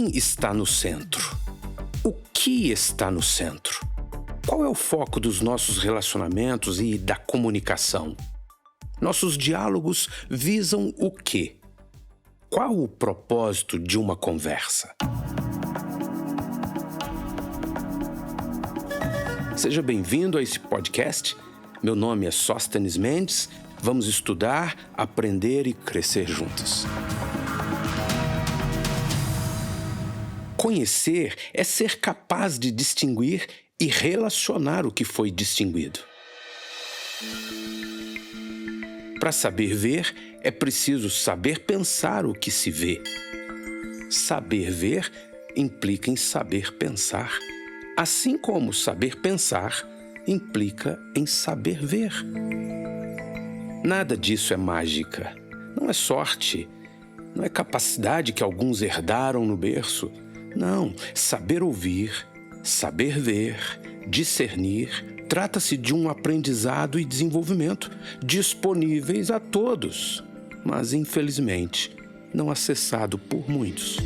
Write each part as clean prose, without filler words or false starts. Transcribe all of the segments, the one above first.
Quem está no centro? O que está no centro? Qual é o foco dos nossos relacionamentos e da comunicação? Nossos diálogos visam o quê? Qual o propósito de uma conversa? Seja bem-vindo a esse podcast. Meu nome é Sóstenes Mendes. Vamos estudar, aprender e crescer juntos. Conhecer é ser capaz de distinguir e relacionar o que foi distinguido. Para saber ver, é preciso saber pensar o que se vê. Saber ver implica em saber pensar, assim como saber pensar implica em saber ver. Nada disso é mágica, não é sorte, não é capacidade que alguns herdaram no berço. Não, saber ouvir, saber ver, discernir, trata-se de um aprendizado e desenvolvimento disponíveis a todos, mas infelizmente não acessado por muitos.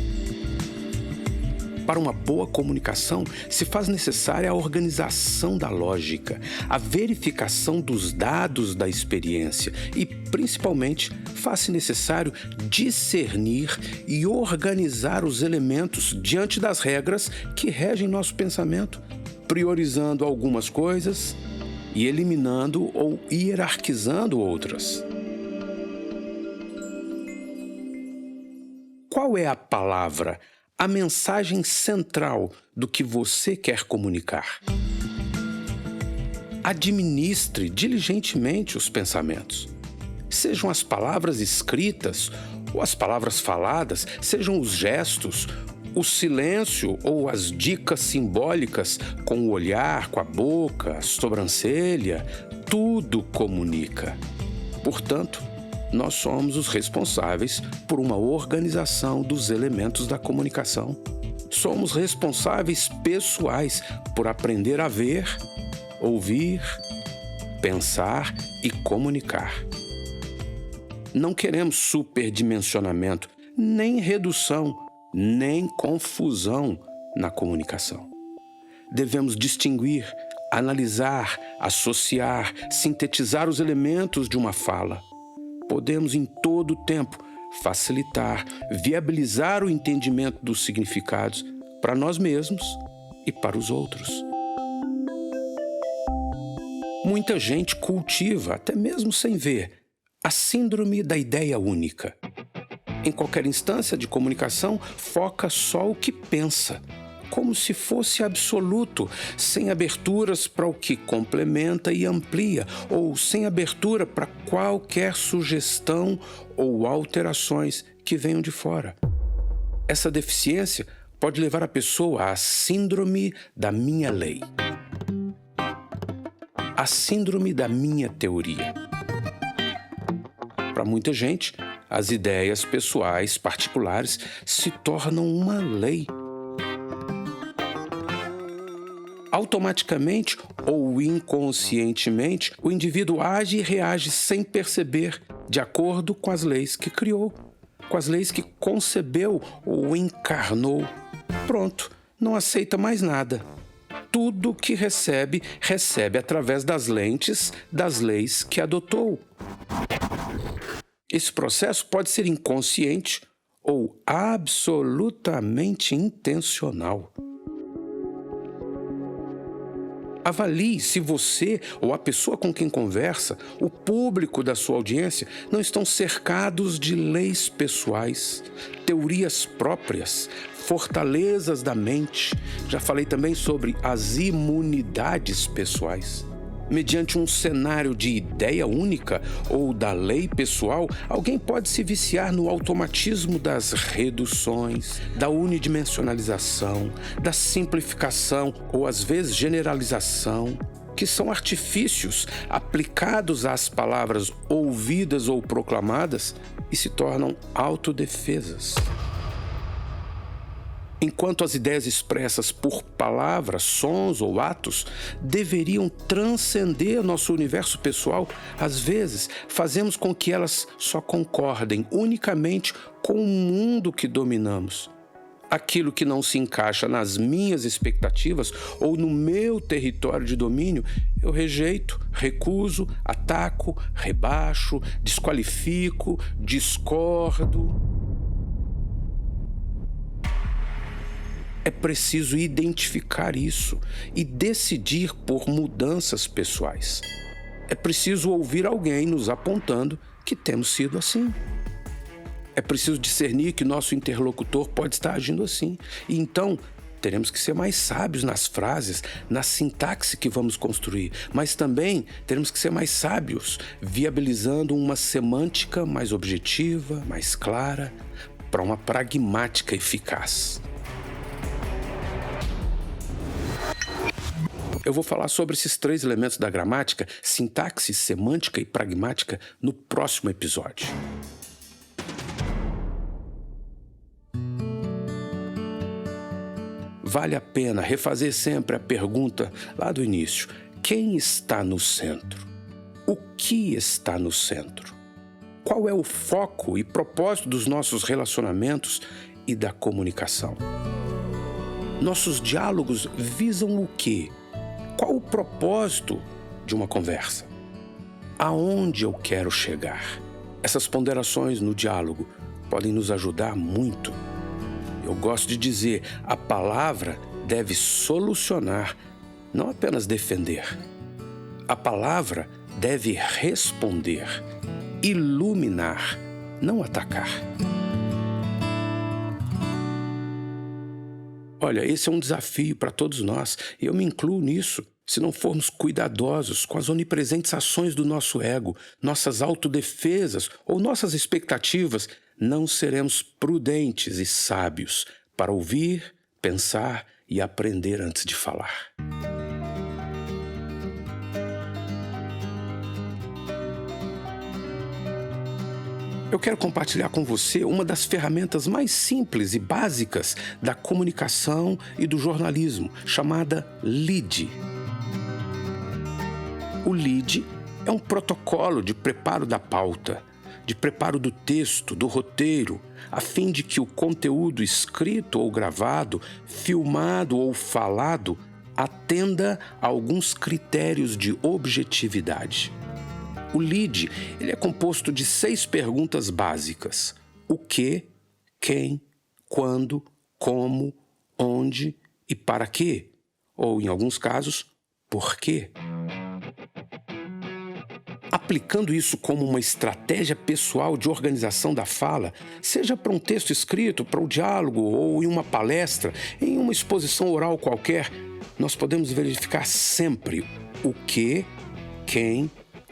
Para uma boa comunicação, se faz necessária a organização da lógica, a verificação dos dados da experiência e, principalmente, faz-se necessário discernir e organizar os elementos diante das regras que regem nosso pensamento, priorizando algumas coisas e eliminando ou hierarquizando outras. Qual é a palavra? A mensagem central do que você quer comunicar. Administre diligentemente os pensamentos. Sejam as palavras escritas ou as palavras faladas, sejam os gestos, o silêncio ou as dicas simbólicas com o olhar, com a boca, a sobrancelha, tudo comunica. Portanto, nós somos os responsáveis por uma organização dos elementos da comunicação. Somos responsáveis pessoais por aprender a ver, ouvir, pensar e comunicar. Não queremos superdimensionamento, nem redução, nem confusão na comunicação. Devemos distinguir, analisar, associar, sintetizar os elementos de uma fala. Podemos, em todo o tempo, facilitar, viabilizar o entendimento dos significados para nós mesmos e para os outros. Muita gente cultiva, até mesmo sem ver, a síndrome da ideia única. Em qualquer instância de comunicação, foca só o que pensa, como se fosse absoluto, sem aberturas para o que complementa e amplia, ou sem abertura para qualquer sugestão ou alterações que venham de fora. Essa deficiência pode levar a pessoa à síndrome da minha lei, a síndrome da minha teoria. Para muita gente, as ideias pessoais particulares se tornam uma lei. Automaticamente ou inconscientemente, o indivíduo age e reage sem perceber, de acordo com as leis que criou, com as leis que concebeu ou encarnou. Pronto, não aceita mais nada. Tudo que recebe, recebe através das lentes das leis que adotou. Esse processo pode ser inconsciente ou absolutamente intencional. Avalie se você ou a pessoa com quem conversa, o público da sua audiência, não estão cercados de leis pessoais, teorias próprias, fortalezas da mente. Já falei também sobre as imunidades pessoais. Mediante um cenário de ideia única ou da lei pessoal, alguém pode se viciar no automatismo das reduções, da unidimensionalização, da simplificação ou, às vezes, generalização, que são artifícios aplicados às palavras ouvidas ou proclamadas e se tornam autodefesas. Enquanto as ideias expressas por palavras, sons ou atos deveriam transcender nosso universo pessoal, às vezes fazemos com que elas só concordem unicamente com o mundo que dominamos. Aquilo que não se encaixa nas minhas expectativas ou no meu território de domínio, eu rejeito, recuso, ataco, rebaixo, desqualifico, discordo. É preciso identificar isso e decidir por mudanças pessoais. É preciso ouvir alguém nos apontando que temos sido assim. É preciso discernir que nosso interlocutor pode estar agindo assim. E então, teremos que ser mais sábios nas frases, na sintaxe que vamos construir. Mas também teremos que ser mais sábios, viabilizando uma semântica mais objetiva, mais clara, para uma pragmática eficaz. Eu vou falar sobre esses 3 elementos da gramática, sintaxe, semântica e pragmática, no próximo episódio. Vale a pena refazer sempre a pergunta lá do início: quem está no centro? O que está no centro? Qual é o foco e propósito dos nossos relacionamentos e da comunicação? Nossos diálogos visam o quê? Qual o propósito de uma conversa? Aonde eu quero chegar? Essas ponderações no diálogo podem nos ajudar muito. Eu gosto de dizer, a palavra deve solucionar, não apenas defender. A palavra deve responder, iluminar, não atacar. Olha, esse é um desafio para todos nós, e eu me incluo nisso. Se não formos cuidadosos com as onipresentes ações do nosso ego, nossas autodefesas ou nossas expectativas, não seremos prudentes e sábios para ouvir, pensar e aprender antes de falar. Eu quero compartilhar com você uma das ferramentas mais simples e básicas da comunicação e do jornalismo, chamada LEAD. O LEAD é um protocolo de preparo da pauta, de preparo do texto, do roteiro, a fim de que o conteúdo escrito ou gravado, filmado ou falado, atenda a alguns critérios de objetividade. O LEAD, ele é composto de 6 perguntas básicas: o que, quem, quando, como, onde e para quê, ou em alguns casos, por quê. Aplicando isso como uma estratégia pessoal de organização da fala, seja para um texto escrito, para um diálogo ou em uma palestra, em uma exposição oral qualquer, nós podemos verificar sempre o que, quem,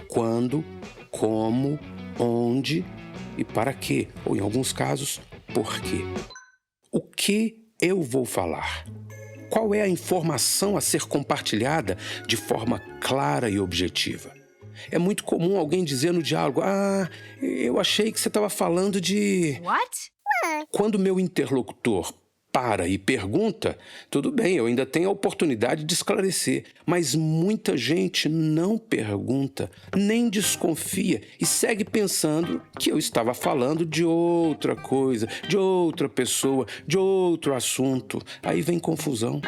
quando, como, onde e para quê, ou em alguns casos, por quê. O que eu vou falar? Qual é a informação a ser compartilhada de forma clara e objetiva? É muito comum alguém dizer no diálogo: eu achei que você estava falando de... What? Quando meu interlocutor para e pergunta, tudo bem, eu ainda tenho a oportunidade de esclarecer, mas muita gente não pergunta, nem desconfia e segue pensando que eu estava falando de outra coisa, de outra pessoa, de outro assunto. Aí vem confusão.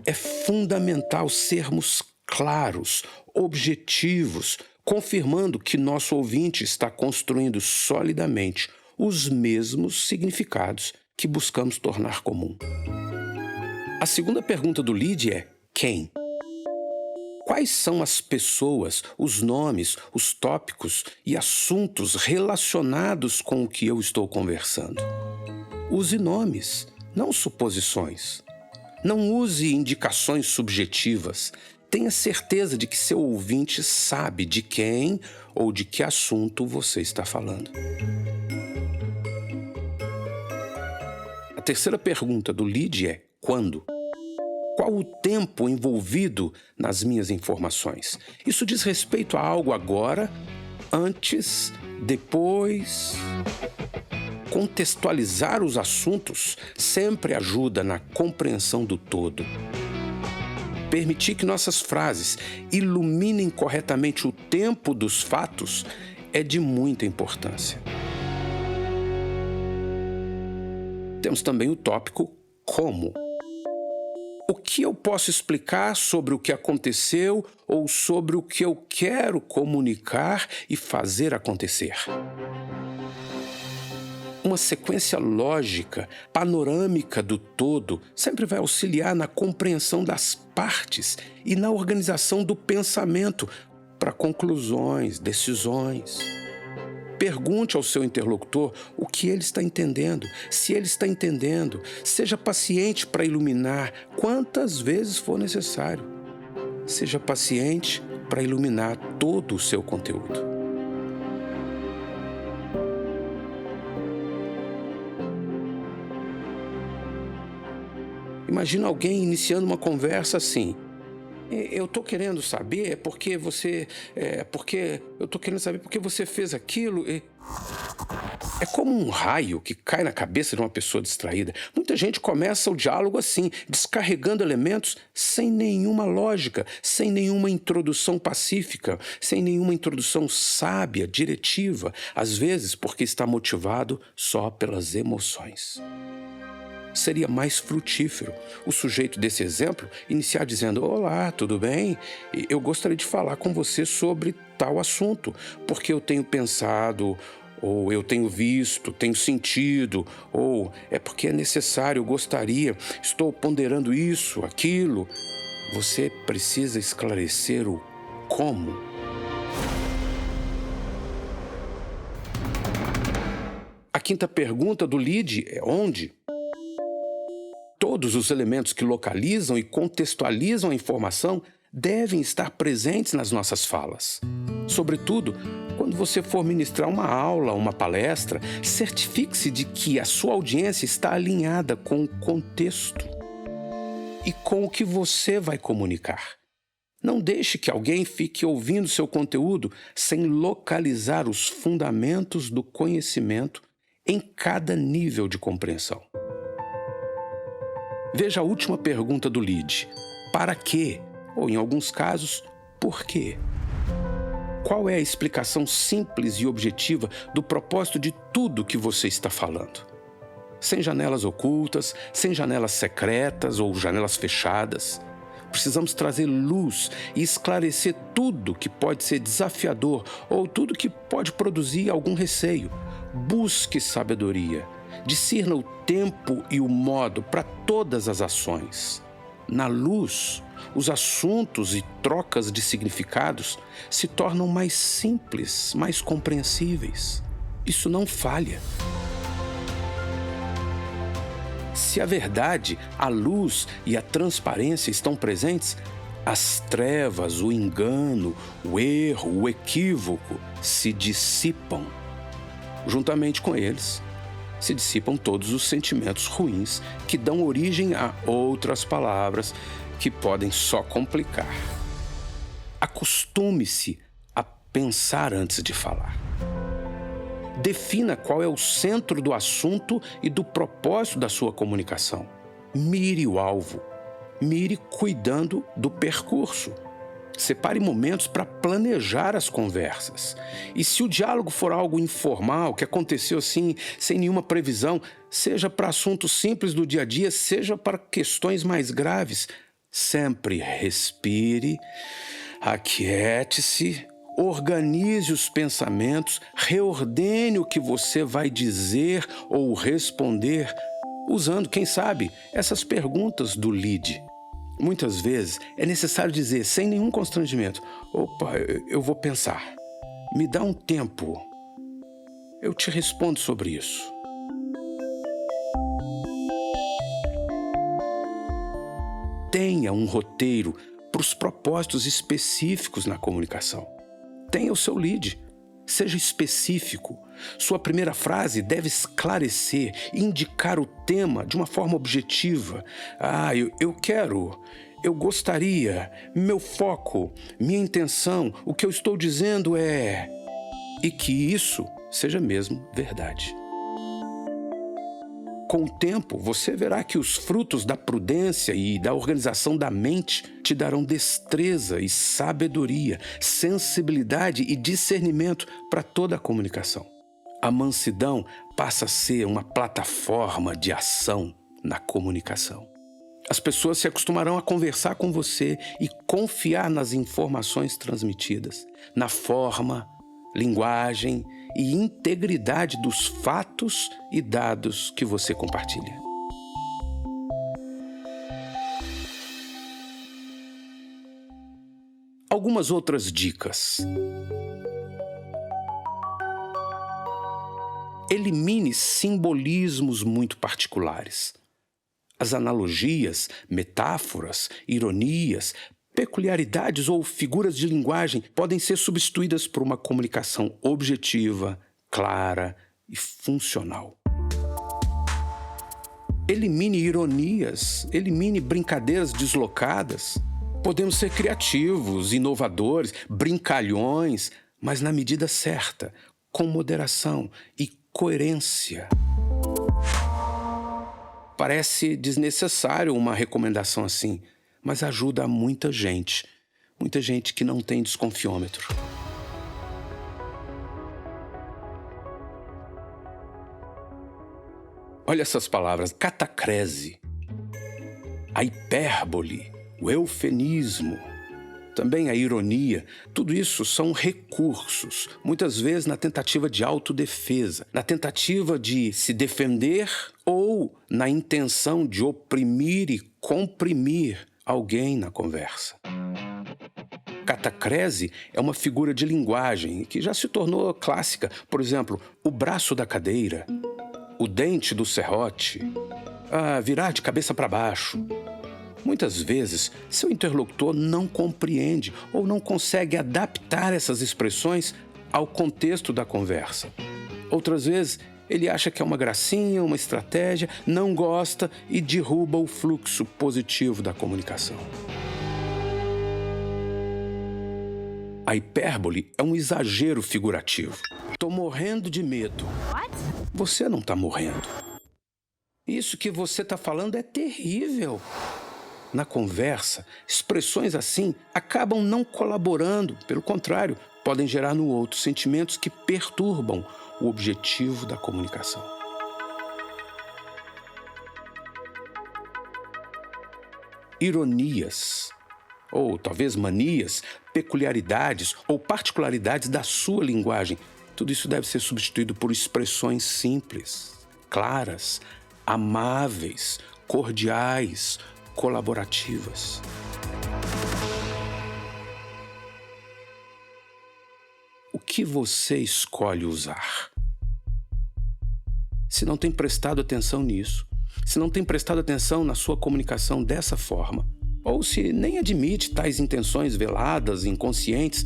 É fundamental sermos claros, objetivos, confirmando que nosso ouvinte está construindo solidamente os mesmos significados que buscamos tornar comum. A segunda pergunta do LEAD é: quem? Quais são as pessoas, os nomes, os tópicos e assuntos relacionados com o que eu estou conversando? Use nomes, não suposições. Não use indicações subjetivas. Tenha certeza de que seu ouvinte sabe de quem ou de que assunto você está falando. A terceira pergunta do LEAD é: quando? Qual o tempo envolvido nas minhas informações? Isso diz respeito a algo agora, antes, depois. Contextualizar os assuntos sempre ajuda na compreensão do todo. Permitir que nossas frases iluminem corretamente o tempo dos fatos é de muita importância. Temos também o tópico como. O que eu posso explicar sobre o que aconteceu ou sobre o que eu quero comunicar e fazer acontecer? Uma sequência lógica, panorâmica do todo, sempre vai auxiliar na compreensão das partes e na organização do pensamento para conclusões, decisões. Pergunte ao seu interlocutor o que ele está entendendo, se ele está entendendo. Seja paciente para iluminar quantas vezes for necessário. Seja paciente para iluminar todo o seu conteúdo. Imagina alguém iniciando uma conversa assim. Eu estou querendo saber porque você fez aquilo. É como um raio que cai na cabeça de uma pessoa distraída. Muita gente começa o diálogo assim, descarregando elementos sem nenhuma lógica, sem nenhuma introdução pacífica, sem nenhuma introdução sábia, diretiva, às vezes porque está motivado só pelas emoções. Seria mais frutífero o sujeito desse exemplo iniciar dizendo: olá, tudo bem? Eu gostaria de falar com você sobre tal assunto, porque eu tenho pensado, ou eu tenho visto, tenho sentido, ou é porque é necessário, eu gostaria, estou ponderando isso, aquilo. Você precisa esclarecer o como. A quinta pergunta do lead é onde? Todos os elementos que localizam e contextualizam a informação devem estar presentes nas nossas falas. Sobretudo, quando você for ministrar uma aula, uma palestra, certifique-se de que a sua audiência está alinhada com o contexto e com o que você vai comunicar. Não deixe que alguém fique ouvindo seu conteúdo sem localizar os fundamentos do conhecimento em cada nível de compreensão. Veja a última pergunta do lead. Para quê? Ou, em alguns casos, por quê? Qual é a explicação simples e objetiva do propósito de tudo que você está falando? Sem janelas ocultas, sem janelas secretas ou janelas fechadas. Precisamos trazer luz e esclarecer tudo que pode ser desafiador ou tudo que pode produzir algum receio. Busque sabedoria. Discirna o tempo e o modo para todas as ações. Na luz, os assuntos e trocas de significados se tornam mais simples, mais compreensíveis. Isso não falha. Se a verdade, a luz e a transparência estão presentes, as trevas, o engano, o erro, o equívoco se dissipam. Juntamente com eles, se dissipam todos os sentimentos ruins que dão origem a outras palavras que podem só complicar. Acostume-se a pensar antes de falar. Defina qual é o centro do assunto e do propósito da sua comunicação. Mire o alvo. Mire cuidando do percurso. Separe momentos para planejar as conversas. E se o diálogo for algo informal, que aconteceu assim, sem nenhuma previsão, seja para assuntos simples do dia a dia, seja para questões mais graves, sempre respire, aquiete-se, organize os pensamentos, reordene o que você vai dizer ou responder, usando, quem sabe, essas perguntas do lead. Muitas vezes é necessário dizer, sem nenhum constrangimento: opa, eu vou pensar. Me dá um tempo. Eu te respondo sobre isso. Tenha um roteiro para os propósitos específicos na comunicação. Tenha o seu lead. Seja específico. Sua primeira frase deve esclarecer e indicar o tema de uma forma objetiva. Eu gostaria, meu foco, minha intenção, o que eu estou dizendo é... E que isso seja mesmo verdade. Com o tempo, você verá que os frutos da prudência e da organização da mente te darão destreza e sabedoria, sensibilidade e discernimento para toda a comunicação. A mansidão passa a ser uma plataforma de ação na comunicação. As pessoas se acostumarão a conversar com você e confiar nas informações transmitidas, na forma, linguagem e integridade dos fatos e dados que você compartilha. Algumas outras dicas. Elimine simbolismos muito particulares. As analogias, metáforas, ironias, peculiaridades ou figuras de linguagem podem ser substituídas por uma comunicação objetiva, clara e funcional. Elimine ironias, elimine brincadeiras deslocadas. Podemos ser criativos, inovadores, brincalhões, mas na medida certa, com moderação e coerência. Parece desnecessário uma recomendação assim, mas ajuda muita gente que não tem desconfiômetro. Olha essas palavras: catacrese, a hipérbole, o eufemismo, também a ironia. Tudo isso são recursos, muitas vezes na tentativa de autodefesa, na tentativa de se defender ou na intenção de oprimir e comprimir alguém na conversa. Catacrese é uma figura de linguagem que já se tornou clássica. Por exemplo, o braço da cadeira, o dente do serrote, virar de cabeça para baixo. Muitas vezes, seu interlocutor não compreende ou não consegue adaptar essas expressões ao contexto da conversa. Outras vezes, ele acha que é uma gracinha, uma estratégia, não gosta e derruba o fluxo positivo da comunicação. A hipérbole é um exagero figurativo. Tô morrendo de medo. Você não tá morrendo. Isso que você tá falando é terrível. Na conversa, expressões assim acabam não colaborando, pelo contrário, podem gerar no outro sentimentos que perturbam o objetivo da comunicação. Ironias, ou talvez manias, peculiaridades ou particularidades da sua linguagem, tudo isso deve ser substituído por expressões simples, claras, amáveis, cordiais, colaborativas. O que você escolhe usar? Se não tem prestado atenção nisso, se não tem prestado atenção na sua comunicação dessa forma, ou se nem admite tais intenções veladas e inconscientes,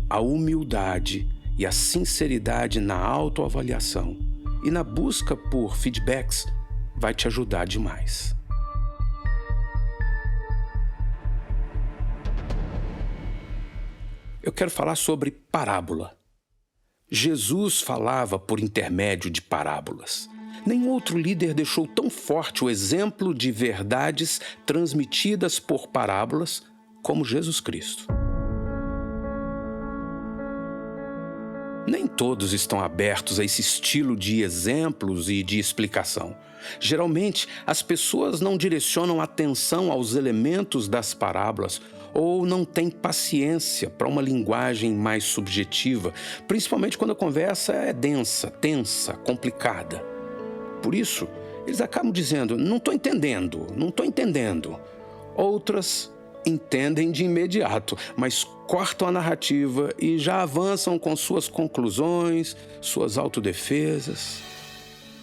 a humildade e a sinceridade na autoavaliação e na busca por feedbacks vai te ajudar demais. Eu quero falar sobre parábola. Jesus falava por intermédio de parábolas. Nenhum outro líder deixou tão forte o exemplo de verdades transmitidas por parábolas como Jesus Cristo. Nem todos estão abertos a esse estilo de exemplos e de explicação. Geralmente, as pessoas não direcionam atenção aos elementos das parábolas ou não têm paciência para uma linguagem mais subjetiva, principalmente quando a conversa é densa, tensa, complicada. Por isso, eles acabam dizendo, não estou entendendo. Outras entendem de imediato, mas cortam a narrativa e já avançam com suas conclusões, suas autodefesas.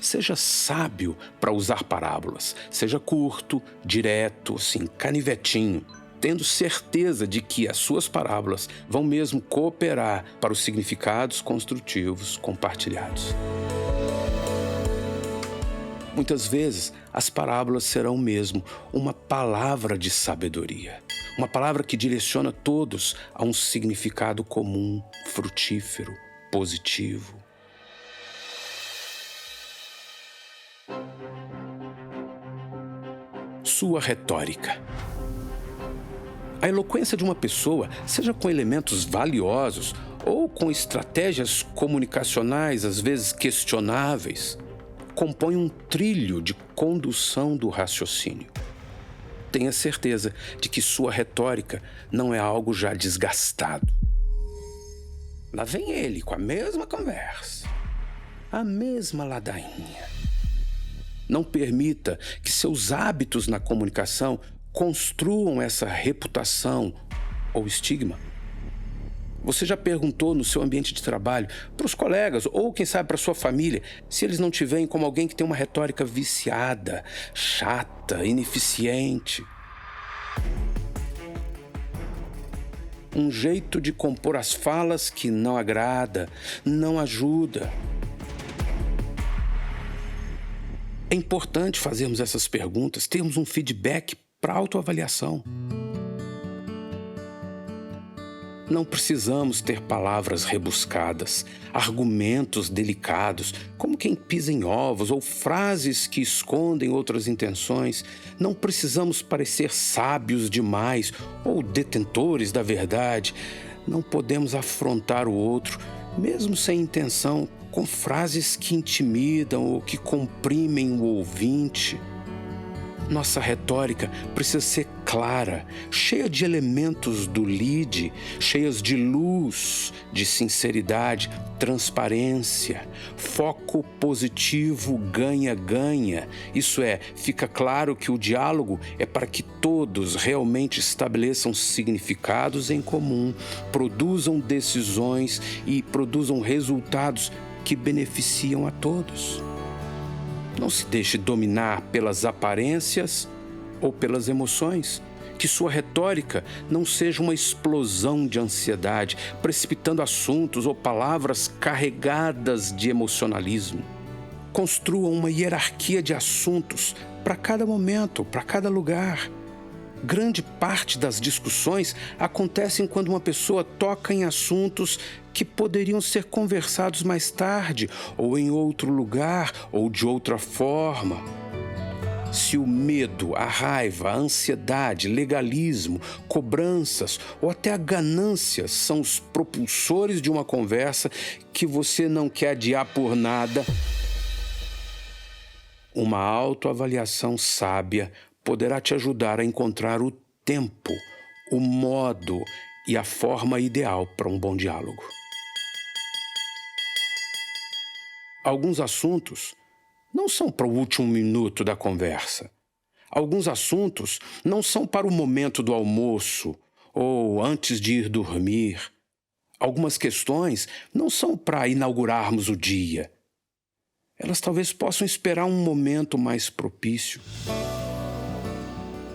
Seja sábio para usar parábolas. Seja curto, direto, assim, canivetinho, tendo certeza de que as suas parábolas vão mesmo cooperar para os significados construtivos compartilhados. Muitas vezes, as parábolas serão mesmo uma palavra de sabedoria. Uma palavra que direciona todos a um significado comum, frutífero, positivo. Sua retórica. A eloquência de uma pessoa, seja com elementos valiosos ou com estratégias comunicacionais, às vezes questionáveis, compõe um trilho de condução do raciocínio. Tenha certeza de que sua retórica não é algo já desgastado. Lá vem ele com a mesma conversa, a mesma ladainha. Não permita que seus hábitos na comunicação construam essa reputação ou estigma. Você já perguntou no seu ambiente de trabalho, para os colegas ou, quem sabe, para sua família, se eles não te veem como alguém que tem uma retórica viciada, chata, ineficiente? Um jeito de compor as falas que não agrada, não ajuda. É importante fazermos essas perguntas, termos um feedback para autoavaliação. Não precisamos ter palavras rebuscadas, argumentos delicados, como quem pisa em ovos, ou frases que escondem outras intenções. Não precisamos parecer sábios demais ou detentores da verdade. Não podemos afrontar o outro, mesmo sem intenção, com frases que intimidam ou que comprimem o ouvinte. Nossa retórica precisa ser clara, cheia de elementos do lead, cheias de luz, de sinceridade, transparência, foco positivo, ganha-ganha. Isso é, fica claro que o diálogo é para que todos realmente estabeleçam significados em comum, produzam decisões e produzam resultados que beneficiam a todos. Não se deixe dominar pelas aparências ou pelas emoções. Que sua retórica não seja uma explosão de ansiedade, precipitando assuntos ou palavras carregadas de emocionalismo. Construa uma hierarquia de assuntos para cada momento, para cada lugar. Grande parte das discussões acontecem quando uma pessoa toca em assuntos que poderiam ser conversados mais tarde, ou em outro lugar, ou de outra forma. Se o medo, a raiva, a ansiedade, legalismo, cobranças ou até a ganância são os propulsores de uma conversa que você não quer adiar por nada, uma autoavaliação sábia poderá te ajudar a encontrar o tempo, o modo e a forma ideal para um bom diálogo. Alguns assuntos não são para o último minuto da conversa. Alguns assuntos não são para o momento do almoço ou antes de ir dormir. Algumas questões não são para inaugurarmos o dia. Elas talvez possam esperar um momento mais propício.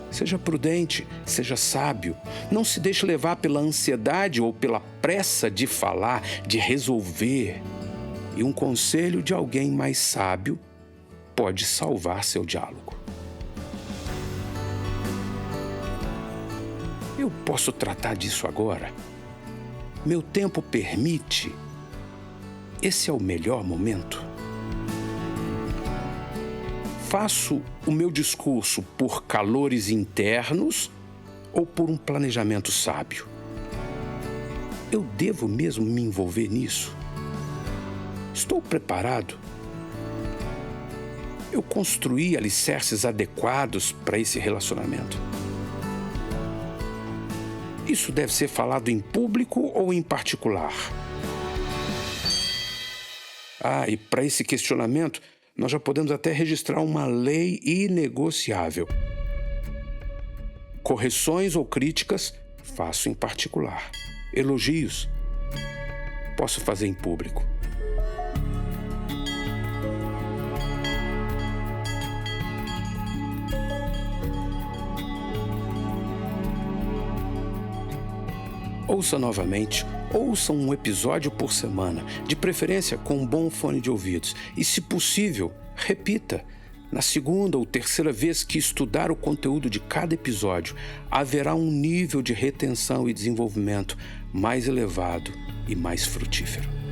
Seja prudente, seja sábio. Não se deixe levar pela ansiedade ou pela pressa de falar, de resolver. E um conselho de alguém mais sábio pode salvar seu diálogo. Eu posso tratar disso agora? Meu tempo permite? Esse é o melhor momento? Faço o meu discurso por calores internos ou por um planejamento sábio? Eu devo mesmo me envolver nisso? Estou preparado? Eu construí alicerces adequados para esse relacionamento? Isso deve ser falado em público ou em particular? E para esse questionamento, nós já podemos até registrar uma lei inegociável. Correções ou críticas, faço em particular. Elogios, posso fazer em público. Ouça novamente, ouça um episódio por semana, de preferência com um bom fone de ouvidos. E, se possível, repita. Na segunda ou terceira vez que estudar o conteúdo de cada episódio, haverá um nível de retenção e desenvolvimento mais elevado e mais frutífero.